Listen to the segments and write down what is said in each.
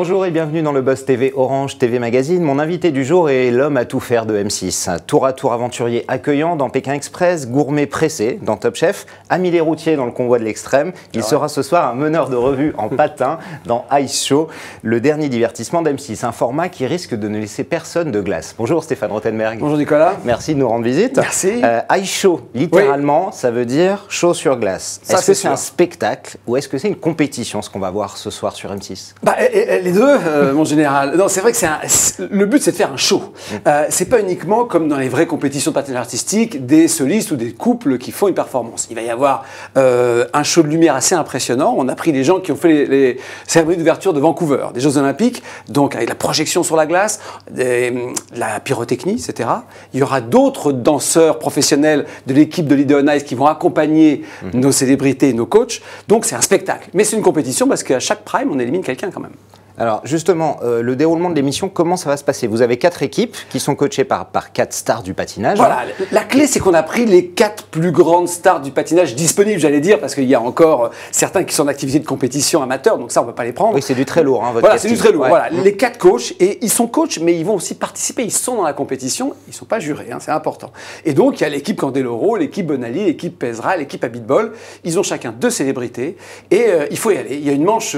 Bonjour et bienvenue dans le Buzz TV Orange TV Magazine. Mon invité du jour est l'homme à tout faire de M6. Tour à tour aventurier accueillant dans Pékin Express, gourmet pressé dans Top Chef, ami les routiers dans le convoi de l'extrême. Il sera ce soir un meneur de revue en patin dans Ice Show, le dernier divertissement d'M6. Un format qui risque de ne laisser personne de glace. Bonjour Stéphane Rothenberg. Bonjour Nicolas. Merci de nous rendre visite. Merci. Ice Show, littéralement, ça veut dire show sur glace. Est-ce que c'est un spectacle ou est-ce que c'est une compétition, ce qu'on va voir ce soir sur M6? Les deux, mon général. Non, c'est vrai que le but, c'est de faire un show. C'est pas uniquement comme dans les vraies compétitions de patinage artistique, des solistes ou des couples qui font une performance. Il va y avoir un show de lumière assez impressionnant. On a pris les gens qui ont fait les cérémonies d'ouverture de Vancouver, des Jeux Olympiques, donc avec la projection sur la glace, la pyrotechnie, etc. Il y aura d'autres danseurs professionnels de l'équipe de Leader on Ice qui vont accompagner nos célébrités, nos coachs. Donc c'est un spectacle. Mais c'est une compétition parce qu'à chaque prime, on élimine quelqu'un quand même. Alors justement, le déroulement de l'émission, comment ça va se passer? Vous avez 4 équipes qui sont coachées par 4 stars du patinage. Voilà, la clé c'est qu'on a pris les 4 plus grandes stars du patinage disponibles, j'allais dire, parce qu'il y a encore certains qui sont en activité de compétition amateur, donc ça on ne peut pas les prendre. Oui, c'est du très lourd, hein, votre Voilà, c'est du très lourd. Ouais. Voilà, les 4 coachs, et ils sont coachs, mais ils vont aussi participer, ils sont dans la compétition, ils ne sont pas jurés, hein, c'est important. Et donc il y a l'équipe Candeloro, l'équipe Bonali, l'équipe Pesera, l'équipe Abitbol, ils ont chacun 2 célébrités, et il faut y aller. Il y a une manche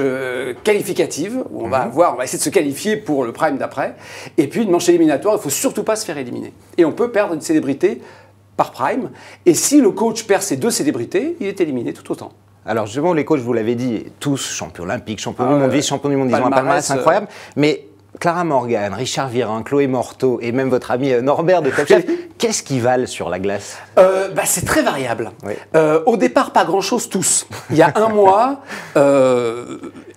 qualificative, où on va essayer de se qualifier pour le prime d'après, et puis une manche éliminatoire, il ne faut surtout pas se faire éliminer. Et on peut perdre une célébrité par prime, et si le coach perd ses 2 célébrités, il est éliminé tout autant. Alors justement, les coachs, vous l'avez dit, tous champions olympiques, champions du monde, vice-champions du monde, ils ont un palmarès incroyable, mais Clara Morgan, Richard Virin, Chloé Morteau et même votre ami Norbert de Top Chef, qu'est-ce qu'ils valent sur la glace? C'est très variable. Oui. Au départ, pas grand-chose tous. Il y a un mois,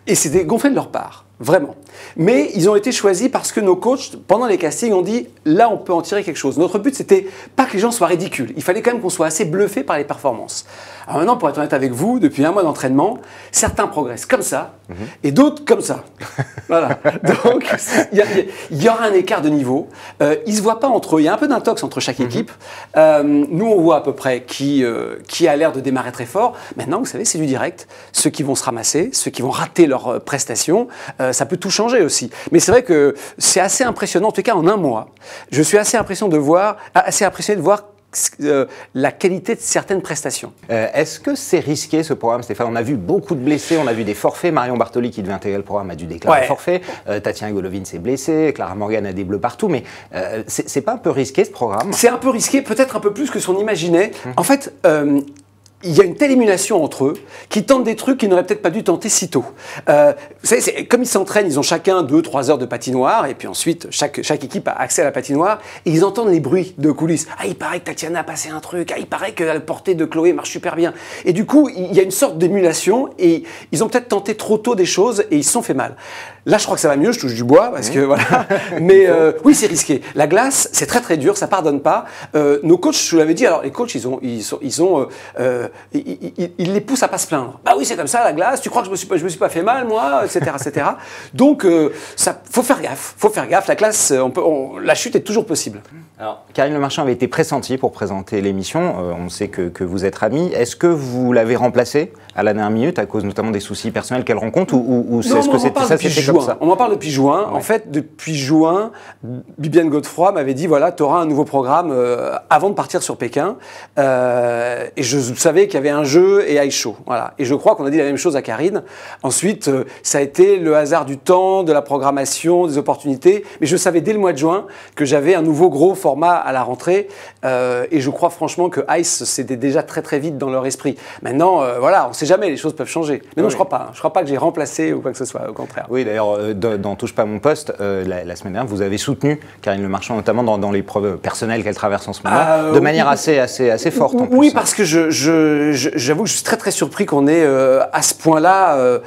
et c'était gonflé de leur part, vraiment. Mais ils ont été choisis parce que nos coachs, pendant les castings, ont dit « là, on peut en tirer quelque chose ». Notre but, c'était pas que les gens soient ridicules. Il fallait quand même qu'on soit assez bluffé par les performances. Alors maintenant, pour être honnête avec vous, depuis un mois d'entraînement, certains progressent comme ça et d'autres comme ça. Voilà. Donc, il y aura un écart de niveau. Ils ne se voient pas entre eux. Il y a un peu d'intox entre chaque équipe. Nous, on voit à peu près qui a l'air de démarrer très fort. Maintenant, vous savez, c'est du direct. Ceux qui vont se ramasser, ceux qui vont rater leurs prestations, ça peut tout changer aussi. Mais c'est vrai que c'est assez impressionnant, en tout cas en un mois. Je suis assez impressionné de voir la qualité de certaines prestations. Est-ce que c'est risqué ce programme, Stéphane? On a vu beaucoup de blessés, on a vu des forfaits. Marion Bartoli qui devait intégrer le programme a dû déclarer forfait. Tatiana Golovin s'est blessée, Clara Morgan a des bleus partout. Mais c'est pas un peu risqué ce programme? C'est un peu risqué, peut-être un peu plus que ce qu'on imaginait. En fait, il y a une telle émulation entre eux qui tentent des trucs qu'ils n'auraient peut-être pas dû tenter si tôt. Vous savez, comme ils s'entraînent, ils ont chacun 2-3 heures de patinoire et puis ensuite chaque équipe a accès à la patinoire et ils entendent les bruits de coulisses. Ah, il paraît que Tatiana a passé un truc. Ah, il paraît que la portée de Chloé marche super bien. Et du coup, il y a une sorte d'émulation et ils ont peut-être tenté trop tôt des choses et ils se sont fait mal. Là, je crois que ça va mieux, je touche du bois parce que voilà. Mais oui, c'est risqué. La glace, c'est très très dur, ça pardonne pas. Nos coachs, je vous l'avais dit, alors les coachs, ils les poussent à pas se plaindre. Bah oui, c'est comme ça la glace. Tu crois que je me suis pas fait mal, moi, etc., etc. Donc, faut faire gaffe. Faut faire gaffe. La glace, la chute est toujours possible. Alors, Karine Le Marchand avait été pressentie pour présenter l'émission. On sait que vous êtes amis. Est-ce que vous l'avez remplacée à la dernière minute à cause notamment des soucis personnels qu'elle rencontre ou est-ce que c'était comme ça? On m'en parle depuis juin. Ouais. En fait, depuis juin, Bibiane Godefroy m'avait dit voilà, tu auras un nouveau programme avant de partir sur Pékin. Et je savais qu'il y avait un jeu et Ice Show. Voilà. Et je crois qu'on a dit la même chose à Karine. Ensuite, ça a été le hasard du temps, de la programmation, des opportunités. Mais je savais dès le mois de juin que j'avais un nouveau gros format à la rentrée. Et je crois franchement que Ice, c'était déjà très très vite dans leur esprit. Maintenant, voilà, on ne sait jamais, les choses peuvent changer. Mais non, je ne crois pas. Je ne crois pas que j'ai remplacé ou quoi que ce soit, au contraire. Oui, d'ailleurs, dans Touche pas à mon poste, la semaine dernière, vous avez soutenu Karine Le Marchand, notamment dans l'épreuve personnelle qu'elle traverse en ce moment, de manière assez forte en plus. Oui, parce que j'avoue que je suis très très surpris qu'on ait à ce point-là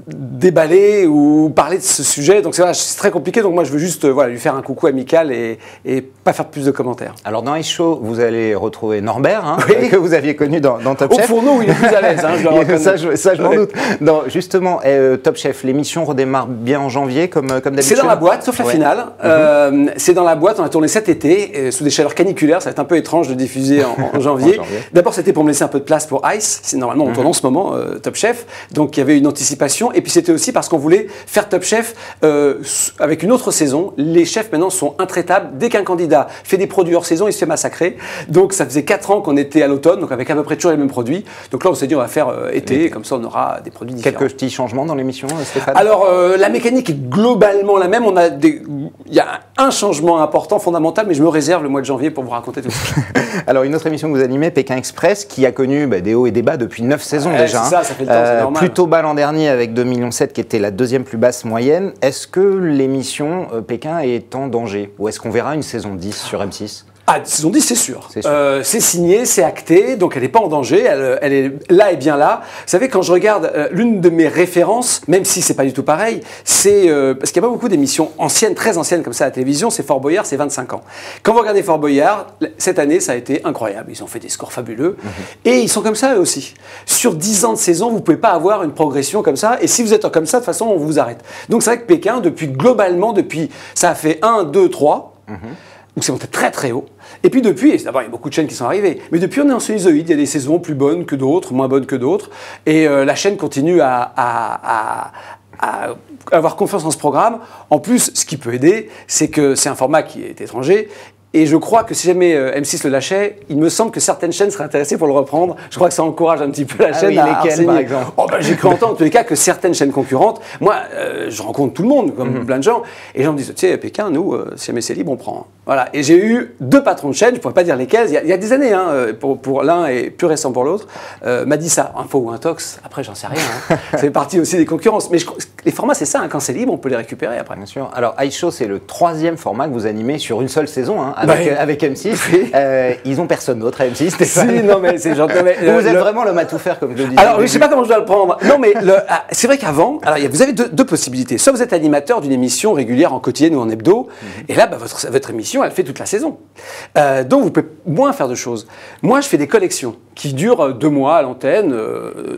déballé ou parlé de ce sujet. Donc c'est très compliqué, donc moi je veux juste lui faire un coucou amical et pas faire plus de commentaires. Alors dans Ice Show, vous allez retrouver Norbert, que vous aviez connu dans Top Chef. Au fourneau, il est plus à l'aise, je dois reconnaître. Ça je m'en doute. Justement, Top Chef, l'émission redémarre démarre bien en janvier comme d'habitude? C'est dans la boîte, sauf la finale. C'est dans la boîte, on a tourné cet été, sous des chaleurs caniculaires, ça va être un peu étrange de diffuser en janvier. D'abord, c'était pour me laisser un peu de place pour Ice, c'est normalement on tourne en ce moment Top Chef, donc il y avait une anticipation, et puis c'était aussi parce qu'on voulait faire Top Chef avec une autre saison. Les chefs maintenant sont intraitables, dès qu'un candidat fait des produits hors saison, il se fait massacrer. Donc ça faisait 4 ans qu'on était à l'automne, donc avec à peu près toujours les mêmes produits. Donc là on s'est dit on va faire été, comme ça on aura des produits différents. Quelques petits changements dans l'émission, Stéphane? Alors la mécanique est globalement la même, il y a un changement important, fondamental, mais je me réserve le mois de janvier pour vous raconter tout ça. Alors une autre émission que vous animez, Pékin Express, qui a connu des hauts et des bas depuis 9 saisons déjà. Ça fait le temps, c'est normal. Plutôt bas l'an dernier avec 2,7 millions qui était la deuxième plus basse moyenne. Est-ce que l'émission Pékin est en danger? Ou est-ce qu'on verra une saison 10 sur M6? Ah, saison 10, c'est sûr. C'est signé, c'est acté, donc elle n'est pas en danger, elle est là et bien là. Vous savez, quand je regarde l'une de mes références, même si c'est pas du tout pareil, c'est parce qu'il n'y a pas beaucoup d'émissions anciennes, très anciennes comme ça à la télévision, c'est Fort Boyard, c'est 25 ans. Quand vous regardez Fort Boyard, cette année, ça a été incroyable. Ils ont fait des scores fabuleux et ils sont comme ça eux aussi. Sur 10 ans de saison, vous ne pouvez pas avoir une progression comme ça, et si vous êtes comme ça, de toute façon, on vous arrête. Donc c'est vrai que Pékin, globalement, ça a fait 1, 2, 3. Donc c'est monté très très haut. Et puis depuis, d'abord il y a beaucoup de chaînes qui sont arrivées, mais depuis on est en sinusoïde, il y a des saisons plus bonnes que d'autres, moins bonnes que d'autres, et la chaîne continue à avoir confiance en ce programme. En plus, ce qui peut aider, c'est que c'est un format qui est étranger. Et je crois que si jamais M6 le lâchait, il me semble que certaines chaînes seraient intéressées pour le reprendre. Je crois que ça encourage un petit peu la chaîne à lesquelles, par exemple? J'ai cru entendre en tous les cas que certaines chaînes concurrentes, moi je rencontre tout le monde, comme plein de gens, et les gens me disent, tu sais, Pékin, nous, si jamais c'est libre, on prend. Voilà. Et j'ai eu 2 patrons de chaînes, je ne pourrais pas dire lesquels, il y a des années, pour l'un et plus récent pour l'autre, m'a dit ça, info ou intox, après j'en sais rien, ça fait partie aussi des concurrences. Mais les formats c'est ça, quand c'est libre, on peut les récupérer après. Bien sûr. Alors Ice Show, c'est le 3e format que vous animez sur une seule saison, avec M6. Ils ont personne d'autre à M6, Stéphane. Si, non mais c'est genre... Vous êtes vraiment l'homme à tout faire, comme je le disais. Alors, je ne sais pas comment je dois le prendre. Non, mais c'est vrai qu'avant, vous avez deux possibilités. Soit vous êtes animateur d'une émission régulière en quotidienne ou en hebdo, et là, votre émission, elle fait toute la saison. Donc, vous pouvez moins faire de choses. Moi, je fais des collections qui durent 2 mois à l'antenne,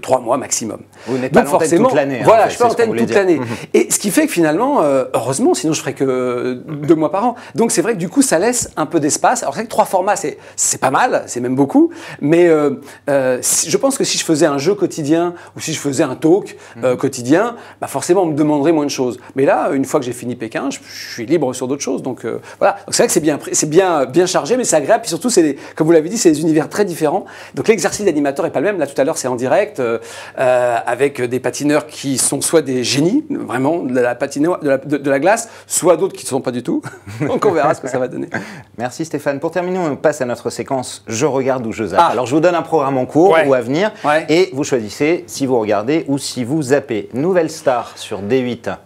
3 mois maximum. Vous n'êtes pas à l'antenne toute l'année. Voilà, je suis à l'antenne toute l'année. Et ce qui fait que finalement, heureusement, sinon je ferais que 2 mois par an. Donc, c'est vrai que du coup, ça laisse un peu d'espace. Alors, c'est vrai que 3 formats, c'est pas mal, c'est même beaucoup. Mais je pense que si je faisais un jeu quotidien ou si je faisais un talk quotidien, forcément, on me demanderait moins de choses. Mais là, une fois que j'ai fini Pékin, je suis libre sur d'autres choses. Donc, voilà. Donc, c'est vrai que c'est bien chargé, mais c'est agréable. Puis surtout, comme vous l'avez dit, c'est des univers très différents. Donc, l'exercice d'animateur n'est pas le même. Là, tout à l'heure, c'est en direct avec des patineurs qui sont soit des génies, vraiment, de la patinoire, de la glace, soit d'autres qui ne sont pas du tout. Donc, on verra ce que ça va donner. Merci Stéphane. Pour terminer, on passe à notre séquence « Je regarde ou je zappe ». Alors, je vous donne un programme en cours ou à venir et vous choisissez si vous regardez ou si vous zappez. Nouvelle star sur D8.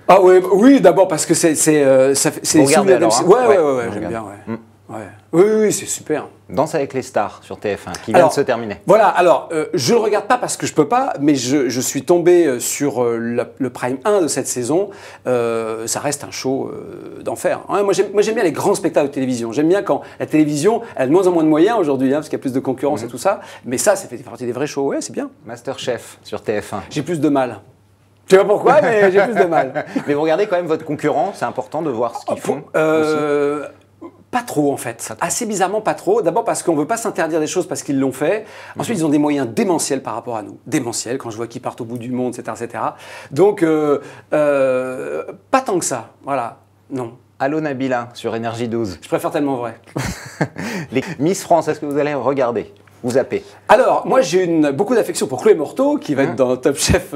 Ah oui, d'abord parce que c'est vous regardez alors, hein? Ouais, j'aime bien, Oui, c'est super. Danse avec les stars sur TF1, qui vient de se terminer. Voilà, alors, je ne le regarde pas parce que je ne peux pas, mais je suis tombé sur le Prime 1 de cette saison. Ça reste un show d'enfer. Moi, j'aime bien les grands spectacles de télévision. J'aime bien quand la télévision a de moins en moins de moyens aujourd'hui, parce qu'il y a plus de concurrence et tout ça. Mais ça fait partie des vrais shows, c'est bien. Masterchef sur TF1. J'ai plus de mal. Je ne sais pas pourquoi, mais j'ai plus de mal. Mais vous regardez quand même votre concurrent, c'est important de voir ce qu'ils font aussi. Pas trop en fait, assez bizarrement pas trop. D'abord parce qu'on ne veut pas s'interdire des choses parce qu'ils l'ont fait. Ensuite, ils ont des moyens démentiels par rapport à nous. Démentiels, quand je vois qu'ils partent au bout du monde, etc. Donc, pas tant que ça, voilà, non. Allô Nabila sur Énergie 12. Je préfère tellement vrai. Les Miss France, est-ce que vous allez regarder? Vous zappez? Alors, moi, j'ai beaucoup d'affection pour Chloé Morteau, qui va être dans Top Chef,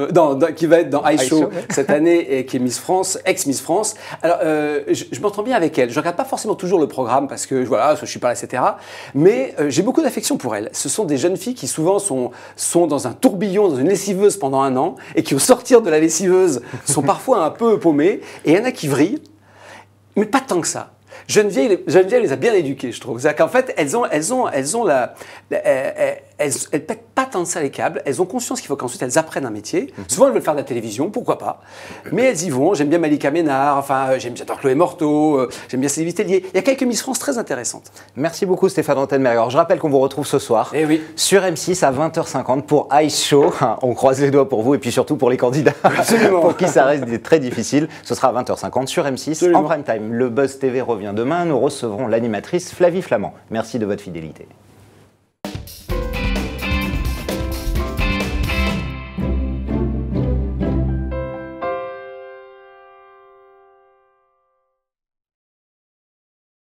qui va être dans Ice Show cette année, et qui est Miss France, ex-Miss France. Alors, je m'entends bien avec elle. Je regarde pas forcément toujours le programme parce que, voilà, je suis pas là, etc. Mais j'ai beaucoup d'affection pour elle. Ce sont des jeunes filles qui souvent sont dans un tourbillon, dans une lessiveuse pendant 1 an, et qui, au sortir de la lessiveuse, sont parfois un peu paumées. Et il y en a qui vrillent, mais pas tant que ça. Geneviève les a bien éduquées, je trouve. C'est-à-dire qu'en fait, elles elles pètent pas tant de ça les câbles. Elles ont conscience qu'il faut qu'ensuite elles apprennent un métier. Souvent, elles veulent faire de la télévision, pourquoi pas. Mais elles y vont. J'aime bien Malika Ménard, enfin, j'adore Chloé Morteau, j'aime bien Sylvie Tellier. Il y a quelques Miss France très intéressantes. Merci beaucoup Stéphane Rothenberger. Je rappelle qu'on vous retrouve ce soir sur M6 à 20h50 pour Ice Show. On croise les doigts pour vous et puis surtout pour les candidats pour qui ça reste très difficile. Ce sera à 20h50 sur M6 en prime time. Le Buzz TV revient demain. Nous recevrons l'animatrice Flavie Flamand. Merci de votre fidélité.